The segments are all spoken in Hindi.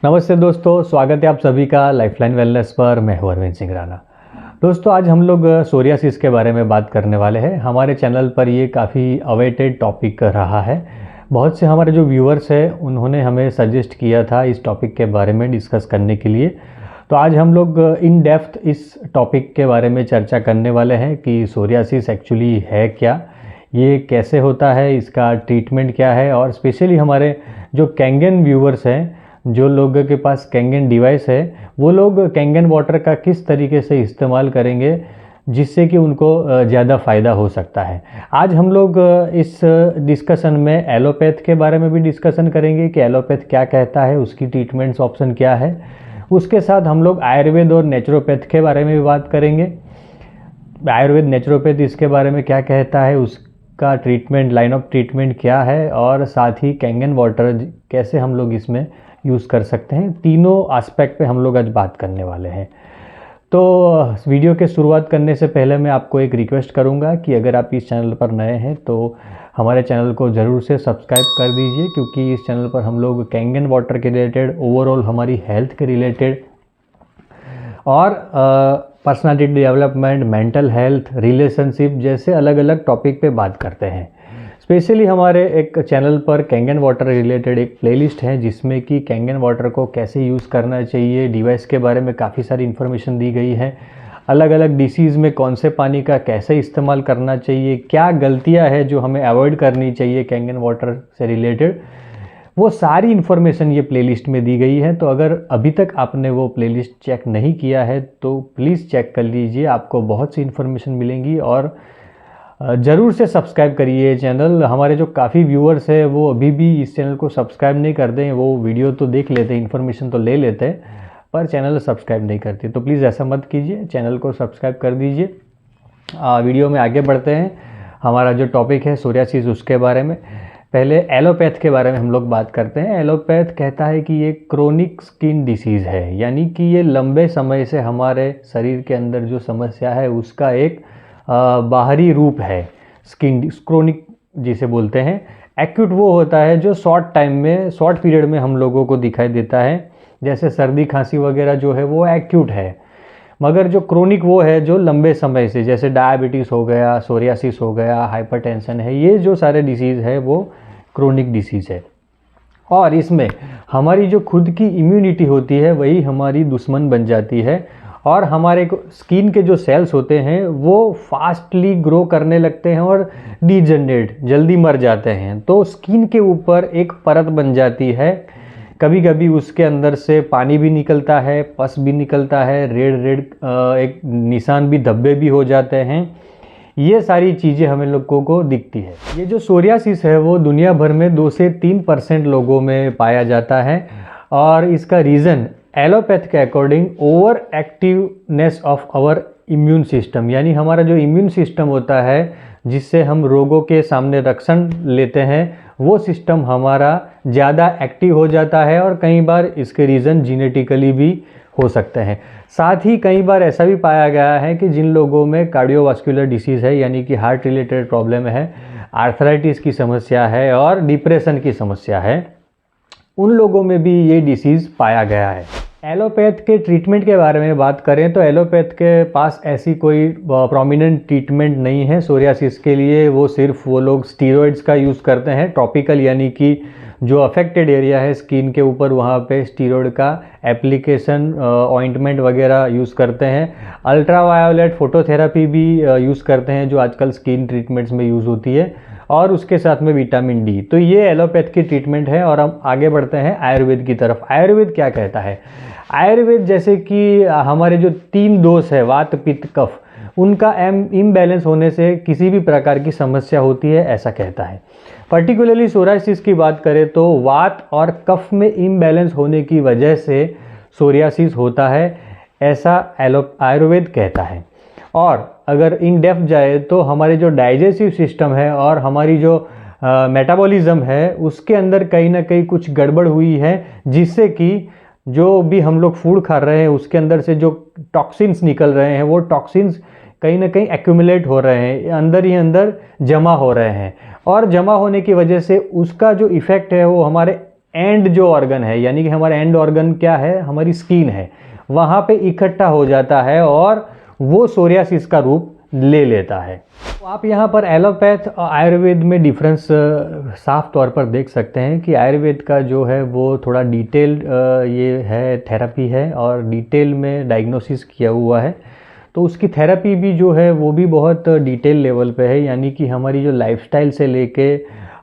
नमस्ते दोस्तों, स्वागत है आप सभी का लाइफलाइन वेलनेस पर। मैं हूं अरविंद सिंह राणा। दोस्तों, आज हम लोग सोरियासिस के बारे में बात करने वाले हैं। हमारे चैनल पर ये काफ़ी अवेटेड टॉपिक रहा है। बहुत से हमारे जो व्यूअर्स हैं उन्होंने हमें सजेस्ट किया था इस टॉपिक के बारे में डिस्कस करने के लिए। तो आज हम लोग इन डेप्थ इस टॉपिक के बारे में चर्चा करने वाले हैं कि सोरियासिस एक्चुअली है क्या, ये कैसे होता है, इसका ट्रीटमेंट क्या है, और स्पेशली हमारे जो कैंगन व्यूअर्स हैं, जो लोगों के पास कैंगन डिवाइस है, वो लोग कैंगन वाटर का किस तरीके से इस्तेमाल करेंगे जिससे कि उनको ज़्यादा फ़ायदा हो सकता है। आज हम लोग इस डिस्कशन में एलोपैथ के बारे में भी डिस्कशन करेंगे कि एलोपैथ क्या कहता है, उसकी ट्रीटमेंट्स ऑप्शन क्या है। उसके साथ हम लोग आयुर्वेद और नेचुरोपैथ के बारे में भी बात करेंगे। आयुर्वेद नेचुरोपैथ इसके बारे में क्या कहता है, उसका ट्रीटमेंट, लाइन ऑफ ट्रीटमेंट क्या है, और साथ ही कैंगन वाटर कैसे हम लोग इसमें यूज़ कर सकते हैं। तीनों एस्पेक्ट पे हम लोग आज बात करने वाले हैं। तो वीडियो के शुरुआत करने से पहले मैं आपको एक रिक्वेस्ट करूंगा कि अगर आप इस चैनल पर नए हैं तो हमारे चैनल को ज़रूर से सब्सक्राइब कर दीजिए, क्योंकि इस चैनल पर हम लोग कैंगन वाटर के रिलेटेड, ओवरऑल हमारी हेल्थ के रिलेटेड और personality development, mental health, relationship जैसे अलग अलग टॉपिक पे बात करते हैं। स्पेशली हमारे एक चैनल पर कैंगन वाटर रिलेटेड एक प्लेलिस्ट है जिसमें कि कैंगन वाटर को कैसे यूज़ करना चाहिए, डिवाइस के बारे में काफ़ी सारी इन्फॉर्मेशन दी गई है। अलग अलग डिसीज़ में कौन से पानी का कैसे इस्तेमाल करना चाहिए, क्या गलतियां है जो हमें अवॉइड करनी चाहिए कैंगन वाटर से रिलेटेड, वो सारी इन्फॉर्मेशन ये प्लेलिस्ट में दी गई है। तो अगर अभी तक आपने वो प्लेलिस्ट चेक नहीं किया है तो प्लीज़ चेक कर लीजिए, आपको बहुत सी इन्फॉर्मेशन मिलेंगी। और ज़रूर से सब्सक्राइब करिए चैनल। हमारे जो काफ़ी व्यूअर्स हैं वो अभी भी इस चैनल को सब्सक्राइब नहीं करते हैं। वो वीडियो तो देख लेते हैं, इन्फॉर्मेशन तो ले लेते हैं, पर चैनल सब्सक्राइब नहीं करते। तो प्लीज़ ऐसा मत कीजिए, चैनल को सब्सक्राइब कर दीजिए। वीडियो में आगे बढ़ते हैं। हमारा जो टॉपिक है सोरियासिस, उसके बारे में। पहले एलोपैथ के बारे में हम लोग बात करते हैं। एलोपैथ कहता है कि ये क्रोनिक स्किन डिसीज़ है, यानी कि ये लंबे समय से हमारे शरीर के अंदर जो समस्या है उसका एक बाहरी रूप है। स्किन क्रोनिक जिसे बोलते हैं। एक्यूट वो होता है जो शॉर्ट टाइम में, शॉर्ट पीरियड में हम लोगों को दिखाई देता है, जैसे सर्दी खांसी वगैरह जो है वो एक्यूट है। मगर जो क्रोनिक वो है जो लंबे समय से, जैसे डायबिटीज़ हो गया, सोरियासिस हो गया, हाइपरटेंशन है, ये जो सारे डिसीज़ है वो क्रोनिक डिसीज़ है। और इसमें हमारी जो खुद की इम्यूनिटी होती है वही हमारी दुश्मन बन जाती है, और हमारे स्किन के जो सेल्स होते हैं वो फास्टली ग्रो करने लगते हैं और डीजनरेट, जल्दी मर जाते हैं। तो स्किन के ऊपर एक परत बन जाती है, कभी कभी उसके अंदर से पानी भी निकलता है, पस भी निकलता है, रेड रेड एक निशान भी, धब्बे भी हो जाते हैं। ये सारी चीज़ें हमें लोगों को दिखती है। ये जो सोरियासिस है वो दुनिया भर में 2 से 3% लोगों में पाया जाता है, और इसका रीज़न एलोपैथ के according over activeness of our immune system, यानी हमारा जो इम्यून सिस्टम होता है जिससे हम रोगों के सामने रक्षण लेते हैं, वो सिस्टम हमारा ज़्यादा एक्टिव हो जाता है। और कई बार इसके रीज़न जीनेटिकली भी हो सकते हैं। साथ ही कई बार ऐसा भी पाया गया है कि जिन लोगों में कार्डियोवास्कुलर डिसीज़ है, यानी कि हार्ट रिलेटेड प्रॉब्लम है, आर्थराइटिस की समस्या है और डिप्रेशन की समस्या है, उन लोगों में भी ये डिसीज़ पाया गया है। एलोपैथ के ट्रीटमेंट के बारे में बात करें तो एलोपैथ के पास ऐसी कोई प्रोमिनेंट ट्रीटमेंट नहीं है सोरियासिस के लिए। वो सिर्फ वो लोग स्टीरॉइड्स का यूज़ करते हैं, टॉपिकल, यानी कि जो अफेक्टेड एरिया है स्किन के ऊपर वहाँ पे स्टीरॉइड का एप्लीकेशन, ऑइंटमेंट वगैरह यूज़ करते हैं। अल्ट्रावायोलेट फोटोथेरेपी भी यूज़ करते हैं जो आजकल स्किन ट्रीटमेंट्स में यूज़ होती है, और उसके साथ में विटामिन डी। तो ये एलोपैथ की ट्रीटमेंट है। और हम आगे बढ़ते हैं आयुर्वेद की तरफ। आयुर्वेद क्या कहता है? आयुर्वेद जैसे कि हमारे जो 3 दोष है, वात पित्त कफ, उनका इम्बैलेंस होने से किसी भी प्रकार की समस्या होती है, ऐसा कहता है। पर्टिकुलरली सोरियासिस की बात करें तो वात और कफ में इम्बैलेंस होने की वजह से सोरियासिस होता है, ऐसा आयुर्वेद कहता है। और अगर इन डेप्थ जाए तो हमारे जो डाइजेस्टिव सिस्टम है और हमारी जो मेटाबॉलिज्म है उसके अंदर कहीं ना कहीं कुछ गड़बड़ हुई है, जिससे कि जो भी हम लोग फूड खा रहे हैं उसके अंदर से जो टॉक्सिन्स निकल रहे हैं, वो टॉक्सिन्स कहीं ना कहीं एक्यूमुलेट हो रहे हैं, अंदर ही अंदर जमा हो रहे हैं, और जमा होने की वजह से उसका जो इफ़ेक्ट है वो हमारे एंड जो ऑर्गन है, यानी कि हमारा एंड ऑर्गन क्या है, हमारी स्किन है, वहाँ पे इकट्ठा हो जाता है और वो सोरियासिस का रूप ले लेता है। तो आप यहाँ पर एलोपैथ और आयुर्वेद में डिफरेंस साफ तौर पर देख सकते हैं कि आयुर्वेद का जो है वो थोड़ा डिटेल्ड ये है, थेरेपी है और डिटेल में डायग्नोसिस किया हुआ है। तो उसकी थेरेपी भी जो है वो भी बहुत डिटेल लेवल पे है, यानी कि हमारी जो लाइफस्टाइल से लेके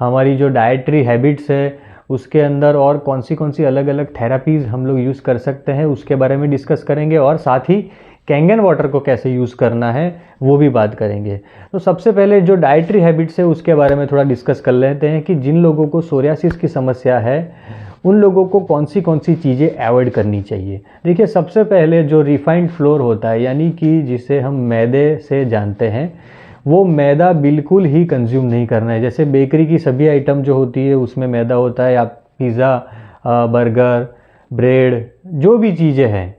हमारी जो डाइटरी हैबिट्स है उसके अंदर और कौन सी अलग अलग थेरेपीज़ हम लोग यूज़ कर सकते हैं उसके बारे में डिस्कस करेंगे, और साथ ही कैंगन वाटर को कैसे यूज़ करना है वो भी बात करेंगे। तो सबसे पहले जो डाइटरी हैबिट्स है उसके बारे में थोड़ा डिस्कस कर लेते हैं कि जिन लोगों को सोरियासिस की समस्या है उन लोगों को कौन सी चीज़ें अवॉइड करनी चाहिए। देखिए, सबसे पहले जो रिफाइंड फ्लोर होता है, यानी कि जिसे हम मैदे से जानते हैं, वो मैदा बिल्कुल ही कंज्यूम नहीं करना है। जैसे बेकरी की सभी आइटम जो होती है उसमें मैदा होता है, आप पिज़्ज़ा, बर्गर, ब्रेड, जो भी चीज़ें हैं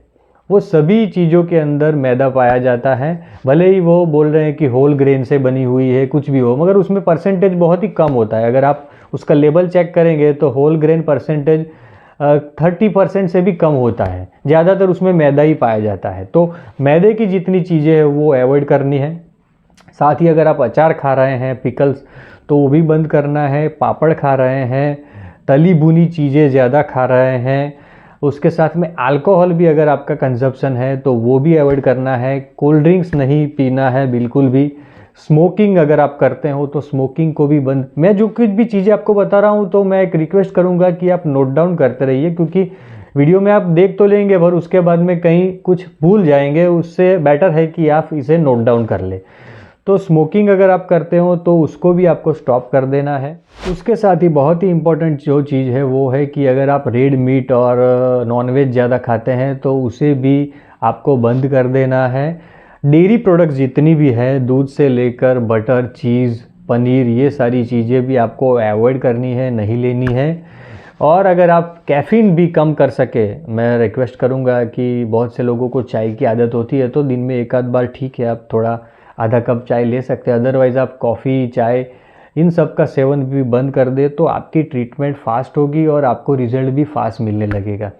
वो सभी चीज़ों के अंदर मैदा पाया जाता है। भले ही वो बोल रहे हैं कि होल ग्रेन से बनी हुई है, कुछ भी हो, मगर उसमें परसेंटेज बहुत ही कम होता है। अगर आप उसका लेबल चेक करेंगे तो होल ग्रेन परसेंटेज 30% से भी कम होता है, ज़्यादातर उसमें मैदा ही पाया जाता है। तो मैदे की जितनी चीज़ें हैं वो अवॉइड करनी है। साथ ही अगर आप अचार खा रहे हैं, पिकल्स, तो वो भी बंद करना है। पापड़ खा रहे हैं, तली भुनी चीज़ें ज़्यादा खा रहे हैं, उसके साथ में अल्कोहल भी अगर आपका कंजप्शन है तो वो भी अवॉइड करना है। कोल्ड ड्रिंक्स नहीं पीना है बिल्कुल भी। स्मोकिंग अगर आप करते हो तो स्मोकिंग को भी बंद। मैं जो कुछ भी चीज़ें आपको बता रहा हूँ तो मैं एक रिक्वेस्ट करूँगा कि आप नोट डाउन करते रहिए, क्योंकि वीडियो में आप देख तो लेंगे पर उसके बाद में कहीं कुछ भूल जाएंगे, उससे बेटर है कि आप इसे नोट डाउन कर ले। तो स्मोकिंग अगर आप करते हो तो उसको भी आपको स्टॉप कर देना है। उसके साथ ही बहुत ही इम्पोर्टेंट जो चीज़ है वो है कि अगर आप रेड मीट और नॉनवेज ज़्यादा खाते हैं तो उसे भी आपको बंद कर देना है। डेयरी प्रोडक्ट्स जितनी भी है, दूध से लेकर बटर, चीज़, पनीर, ये सारी चीज़ें भी आपको अवॉइड करनी है, नहीं लेनी है। और अगर आप कैफ़ीन भी कम कर सके, मैं रिक्वेस्ट करूँगा कि बहुत से लोगों को चाय की आदत होती है तो दिन में एक आध बार ठीक है, आप थोड़ा आधा कप चाय ले सकते हैं। अदरवाइज़ आप कॉफ़ी, चाय, इन सब का सेवन भी बंद कर दे तो आपकी ट्रीटमेंट फास्ट होगी और आपको रिज़ल्ट भी फास्ट मिलने लगेगा।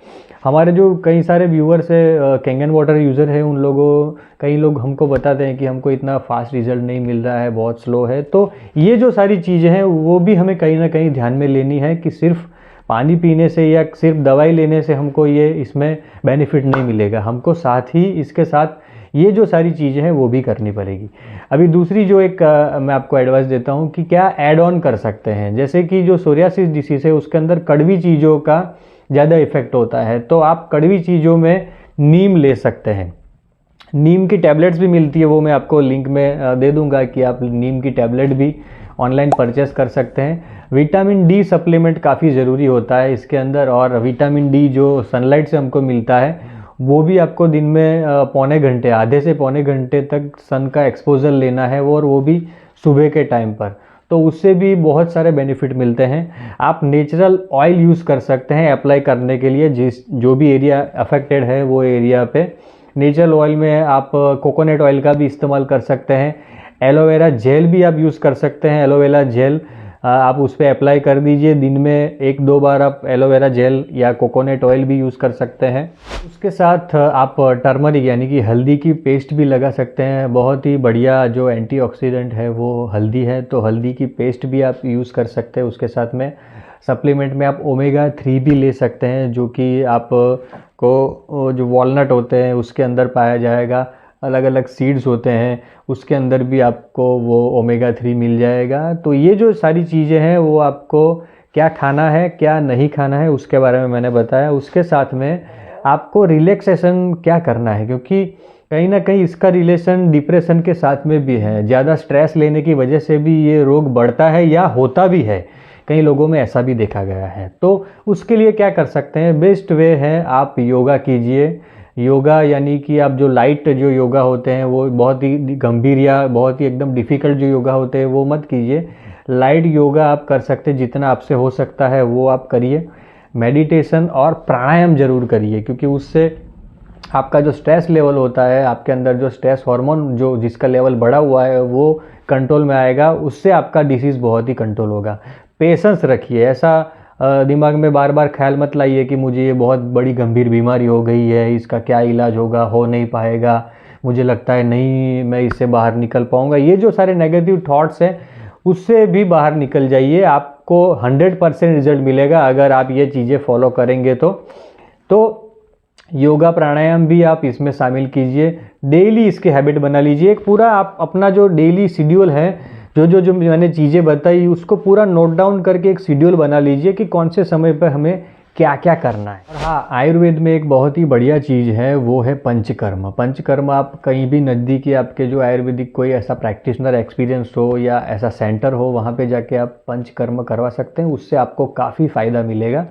हमारे जो कई सारे व्यूअर्स है, कैंगन वाटर यूज़र है, उन लोगों कई लोग हमको बताते हैं कि हमको इतना फास्ट रिज़ल्ट नहीं मिल रहा है, बहुत स्लो है। तो ये जो सारी चीज़ें हैं वो भी हमें कहीं ना कहीं ध्यान में लेनी है कि सिर्फ पानी पीने से या सिर्फ दवाई लेने से हमको ये इसमें बेनिफिट नहीं मिलेगा, हमको साथ ही इसके साथ ये जो सारी चीज़ें हैं वो भी करनी पड़ेगी। अभी दूसरी जो एक मैं आपको एडवाइस देता हूँ कि क्या ऐड ऑन कर सकते हैं। जैसे कि जो सोरियासिस डिसीज़ है उसके अंदर कड़वी चीज़ों का ज़्यादा इफेक्ट होता है, तो आप कड़वी चीज़ों में नीम ले सकते हैं। नीम की टैबलेट्स भी मिलती है, वो मैं आपको लिंक में दे दूंगा कि आप नीम की टैबलेट भी ऑनलाइन परचेस कर सकते हैं। विटामिन डी सप्लीमेंट काफ़ी ज़रूरी होता है इसके अंदर, और विटामिन डी जो सनलाइट से हमको मिलता है वो भी आपको दिन में पौने घंटे, आधे से पौने घंटे तक सन का एक्सपोजर लेना है, और वो भी सुबह के टाइम पर। तो उससे भी बहुत सारे बेनिफिट मिलते हैं। आप नेचुरल ऑयल यूज़ कर सकते हैं अप्लाई करने के लिए, जो भी एरिया अफेक्टेड है वो एरिया पे। नेचुरल ऑयल में आप कोकोनट ऑयल का भी इस्तेमाल कर सकते हैं। एलोवेरा जेल भी आप यूज़ कर सकते हैं। एलोवेरा जेल आप उस पर अप्लाई कर दीजिए, दिन में 1-2 बार आप एलोवेरा जेल या कोकोनट ऑयल भी यूज़ कर सकते हैं। उसके साथ आप टर्मरिक यानी कि हल्दी की पेस्ट भी लगा सकते हैं। बहुत ही बढ़िया जो एंटीऑक्सीडेंट है वो हल्दी है, तो हल्दी की पेस्ट भी आप यूज़ कर सकते हैं। उसके साथ में सप्लीमेंट में आप ओमेगा 3 भी ले सकते हैं, जो कि आप को जो वॉलनट होते हैं उसके अंदर पाया जाएगा। अलग अलग सीड्स होते हैं उसके अंदर भी आपको वो ओमेगा 3 मिल जाएगा। तो ये जो सारी चीज़ें हैं वो आपको क्या खाना है क्या नहीं खाना है उसके बारे में मैंने बताया। उसके साथ में आपको रिलैक्सेशन क्या करना है, क्योंकि कहीं ना कहीं इसका रिलेशन डिप्रेशन के साथ में भी है। ज़्यादा स्ट्रेस लेने की वजह से भी ये रोग बढ़ता है या होता भी है, कई लोगों में ऐसा भी देखा गया है। तो उसके लिए क्या कर सकते हैं, बेस्ट वे है आप योगा कीजिए। योगा यानी कि आप जो लाइट जो योगा होते हैं वो बहुत ही गंभीर या बहुत ही एकदम डिफ़िकल्ट जो योगा होते हैं वो मत कीजिए। लाइट योगा आप कर सकते हैं, जितना आपसे हो सकता है वो आप करिए। मेडिटेशन और प्राणायाम ज़रूर करिए, क्योंकि उससे आपका जो स्ट्रेस लेवल होता है, आपके अंदर जो स्ट्रेस हार्मोन जो जिसका लेवल बढ़ा हुआ है वो कंट्रोल में आएगा, उससे आपका डिसीज़ बहुत ही कंट्रोल होगा। पेशेंस रखिए, ऐसा दिमाग में बार बार ख्याल मत लाइए कि मुझे ये बहुत बड़ी गंभीर बीमारी हो गई है, इसका क्या इलाज होगा, हो नहीं पाएगा, मुझे लगता है नहीं मैं इससे बाहर निकल पाऊँगा। ये जो सारे नेगेटिव थॉट्स हैं उससे भी बाहर निकल जाइए, आपको 100% रिजल्ट मिलेगा अगर आप ये चीज़ें फॉलो करेंगे तो योगा प्राणायाम भी आप इसमें शामिल कीजिए, डेली इसकी हैबिट बना लीजिए। एक पूरा आप अपना जो डेली शेड्यूल है, जो मैंने चीज़ें बताई उसको पूरा नोट डाउन करके एक शेड्यूल बना लीजिए कि कौन से समय पर हमें क्या क्या करना है। और हाँ, आयुर्वेद में एक बहुत ही बढ़िया चीज़ है, वो है पंचकर्म। पंचकर्म आप कहीं भी नज़दीकी आपके जो आयुर्वेदिक कोई ऐसा प्रैक्टिशनर एक्सपीरियंस हो या ऐसा सेंटर हो, वहाँ पे जाके आप पंचकर्म करवा सकते हैं, उससे आपको काफ़ी फ़ायदा मिलेगा।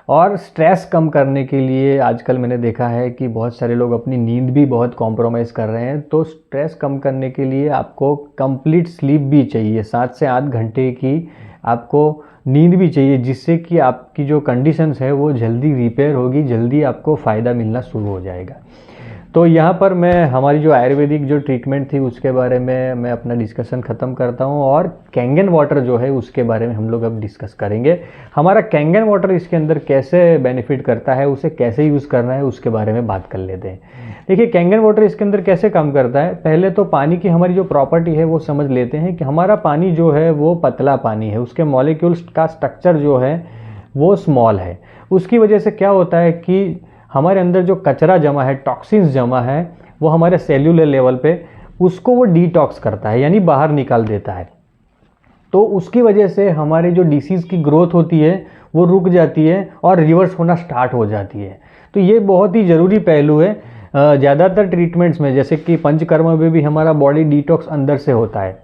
और स्ट्रेस कम करने के लिए आजकल मैंने देखा है कि बहुत सारे लोग अपनी नींद भी बहुत कॉम्प्रोमाइज़ कर रहे हैं, तो स्ट्रेस कम करने के लिए आपको कंप्लीट स्लीप भी चाहिए, 7 से 8 घंटे की आपको नींद भी चाहिए, जिससे कि आपकी जो कंडीशंस है वो जल्दी रिपेयर होगी, जल्दी आपको फ़ायदा मिलना शुरू हो जाएगा। तो यहाँ पर मैं हमारी जो आयुर्वेदिक जो ट्रीटमेंट थी उसके बारे में मैं अपना डिस्कशन ख़त्म करता हूँ, और कैंगन वाटर जो है उसके बारे में हम लोग अब डिस्कस करेंगे। हमारा कैंगन वाटर इसके अंदर कैसे बेनिफिट करता है, उसे कैसे यूज़ करना है, उसके बारे में बात कर लेते हैं। देखिए, कैंगन वाटर इसके अंदर कैसे काम करता है। पहले तो पानी की हमारी जो प्रॉपर्टी है वो समझ लेते हैं कि हमारा पानी जो है वो पतला पानी है, उसके मॉलिक्यूल्स का स्ट्रक्चर जो है वो स्मॉल है। उसकी वजह से क्या होता है कि हमारे अंदर जो कचरा जमा है, टॉक्सिन्स जमा है, वो हमारे सेल्यूलर लेवल पे उसको वो डिटॉक्स करता है, यानी बाहर निकाल देता है। तो उसकी वजह से हमारे जो डिसीज़ की ग्रोथ होती है वो रुक जाती है और रिवर्स होना स्टार्ट हो जाती है। तो ये बहुत ही ज़रूरी पहलू है। ज़्यादातर ट्रीटमेंट्स में, जैसे कि पंचकर्म में भी हमारा बॉडी डिटॉक्स अंदर से होता है,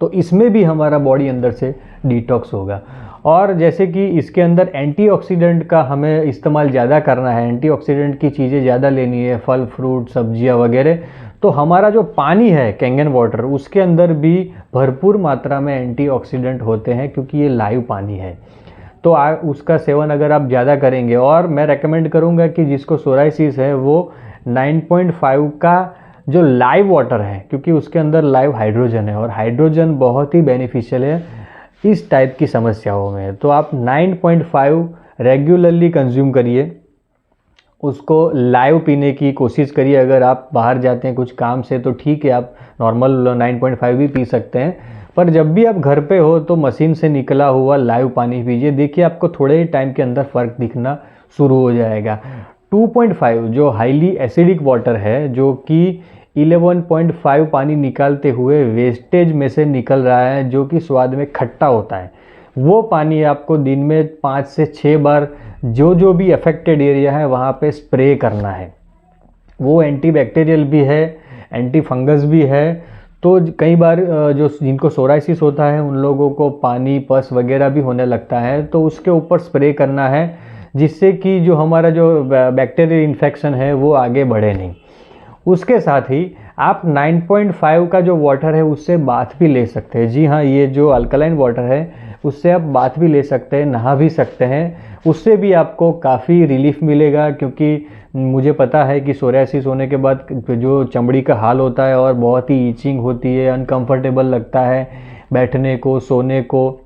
तो इसमें भी हमारा बॉडी अंदर से डिटॉक्स होगा। और जैसे कि इसके अंदर एंटीऑक्सीडेंट का हमें इस्तेमाल ज़्यादा करना है, एंटीऑक्सीडेंट की चीज़ें ज़्यादा लेनी है, फल फ्रूट सब्जियां वगैरह, तो हमारा जो पानी है कैंगन वाटर उसके अंदर भी भरपूर मात्रा में एंटीऑक्सीडेंट होते हैं, क्योंकि ये लाइव पानी है। तो उसका सेवन अगर आप ज़्यादा करेंगे, और मैं रेकमेंड करूँगा कि जिसको सोराइसिस है वो 9.5 का जो लाइव वाटर है, क्योंकि उसके अंदर लाइव हाइड्रोजन है, और हाइड्रोजन बहुत ही बेनिफिशियल है इस टाइप की समस्याओं में। तो आप 9.5 रेगुलरली कंज्यूम करिए, उसको लाइव पीने की कोशिश करिए। अगर आप बाहर जाते हैं कुछ काम से तो ठीक है, आप नॉर्मल 9.5 भी पी सकते हैं, पर जब भी आप घर पे हो तो मशीन से निकला हुआ लाइव पानी पीजिए। देखिए, आपको थोड़े ही टाइम के अंदर फ़र्क दिखना शुरू हो जाएगा। 2.5 जो हाईली एसिडिक वाटर है, जो कि 11.5 पानी निकालते हुए वेस्टेज में से निकल रहा है, जो कि स्वाद में खट्टा होता है, वो पानी आपको दिन में 5 से 6 बार जो भी अफेक्टेड एरिया है वहाँ पे स्प्रे करना है। वो एंटीबैक्टीरियल भी है, एंटी फंगस भी है। तो कई बार जो जिनको सोराइसिस होता है उन लोगों को पानी पस वगैरह भी होने लगता है, तो उसके ऊपर स्प्रे करना है, जिससे कि जो हमारा जो बैक्टीरियल इन्फेक्शन है वो आगे बढ़े नहीं। उसके साथ ही आप 9.5 का जो वाटर है उससे बाथ भी ले सकते हैं। जी हाँ, ये जो अल्कलाइन वाटर है उससे आप बाथ भी ले सकते हैं, नहा भी सकते हैं, उससे भी आपको काफ़ी रिलीफ मिलेगा। क्योंकि मुझे पता है कि सोराइसिस होने के बाद जो चमड़ी का हाल होता है और बहुत ही ईचिंग होती है, अनकंफर्टेबल लगता है, बैठने को सोने को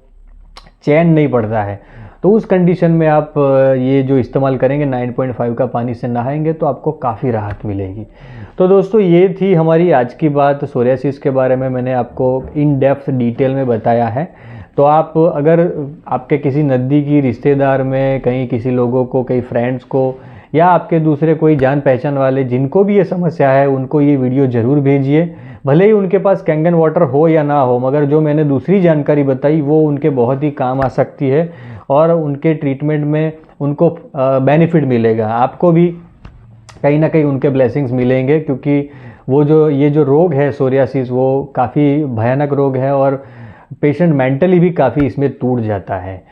चैन नहीं पड़ता है। तो उस कंडीशन में आप ये जो इस्तेमाल करेंगे 9.5 का पानी से नहाएंगे तो आपको काफ़ी राहत मिलेगी। तो दोस्तों, ये थी हमारी आज की बात। सोरियासिस के बारे में मैंने आपको इन डेप्थ डिटेल में बताया है। तो आप अगर आपके किसी नज़दीकी रिश्तेदार में, कहीं किसी लोगों को, कई फ्रेंड्स को, या आपके दूसरे कोई जान पहचान वाले जिनको भी ये समस्या है, उनको ये वीडियो ज़रूर भेजिए। भले ही उनके पास कैंगन वाटर हो या ना हो, मगर जो मैंने दूसरी जानकारी बताई वो उनके बहुत ही काम आ सकती है, और उनके ट्रीटमेंट में उनको बेनिफिट मिलेगा। आपको भी कहीं ना कहीं उनके ब्लेसिंग्स मिलेंगे, क्योंकि वो जो ये जो रोग है सोरियासिस, वो काफ़ी भयानक रोग है, और पेशेंट मेंटली भी काफ़ी इसमें टूट जाता है।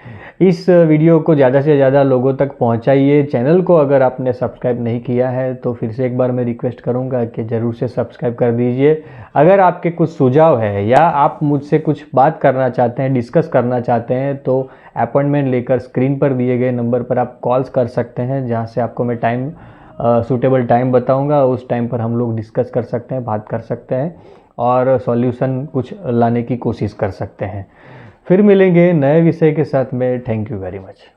इस वीडियो को ज़्यादा से ज़्यादा लोगों तक पहुंचाइए। चैनल को अगर आपने सब्सक्राइब नहीं किया है तो फिर से एक बार मैं रिक्वेस्ट करूंगा कि ज़रूर से सब्सक्राइब कर दीजिए। अगर आपके कुछ सुझाव है या आप मुझसे कुछ बात करना चाहते हैं, डिस्कस करना चाहते हैं, तो अपॉइंटमेंट लेकर स्क्रीन पर दिए गए नंबर पर आप कॉल्स कर सकते हैं, जहाँ से आपको मैं सूटेबल टाइम बताऊँगा। उस टाइम पर हम लोग डिस्कस कर सकते हैं, बात कर सकते हैं, और सॉल्यूशन कुछ लाने की कोशिश कर सकते हैं। फिर मिलेंगे नए विषय के साथ में। Thank you very much.